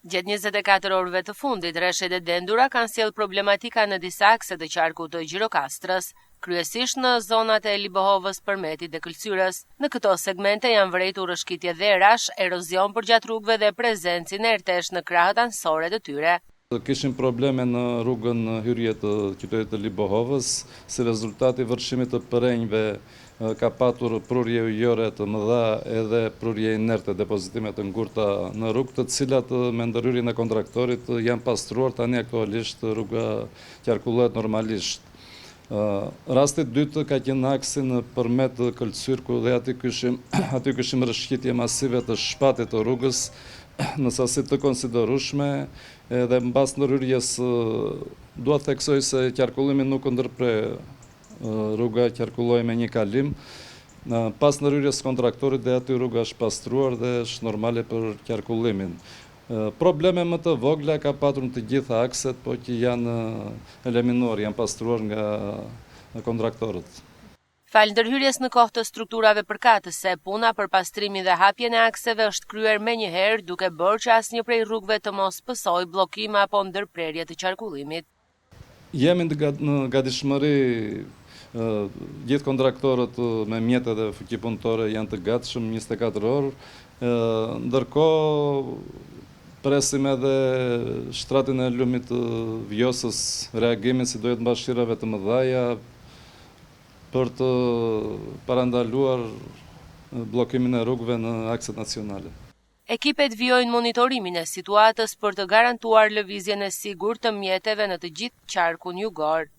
Gjatë 24 orëve të fundit, rreshet e dendura kanë sjellë problematika në disa akse të qarkut të Gjirokastrës, kryesisht në zonat e Libohovës, Përmetit dhe Këlqyrës. Në këto segmente janë vërejtur rrëshqitje dherash, erozion përgjatë rrugëve dhe prezencë inertesh në krahët anësore të tyre. Kishim probleme në rrugën hyrje të qytetit të Libohovës, si rezultati vërshimit të përenjve ka patur prurje ujore të mëdha edhe prurje inerte, depozitimet të ngurta në rrugë, të cilat me ndërhyrjen e kontraktorit janë pastruar, tani aktualisht rruga qarkullohet normalisht. Rasti dytë ka qenë aksi në Përmet Këlqyrku dhe aty kishim rrëshqitje masive të shpatit të rrugës në sasi të konsiderueshme, dhe mbas ndërhyrjes dua të theksoj se qarkullimi nuk ndërpre, rruga qarkulloi me një kalim. Pas ndërhyrjes kontraktorit dhe aty rruga është pastruar dhe është normale për qarkullimin. Probleme më të vogla ka patur në të gjitha akset, po që janë eliminuar, janë pastruar nga kontraktorët. Falë ndërhyrjes në kohë të strukturave përkatëse, puna për pastrimin dhe hapjen e akseve është kryer menjëherë, duke bërë që asnjë prej rrugëve të mos pësojë bllokime apo ndërprerje të qarkullimit. Jemi në gatishmëri, gjithë kontraktorët me mjete dhe fuqi punëtore janë të gatshëm 24 orë, ndërkohë presim edhe shtratin e lumit të Vjosës reagimin si dohet mbashkirave të mëdhaja për të parandaluar bllokimin e rrugëve në akset nacionale. Ekipet vijojnë monitorimin e situatës për të garantuar lëvizjen e sigurt të mjeteve në të gjithë qarkun jugor.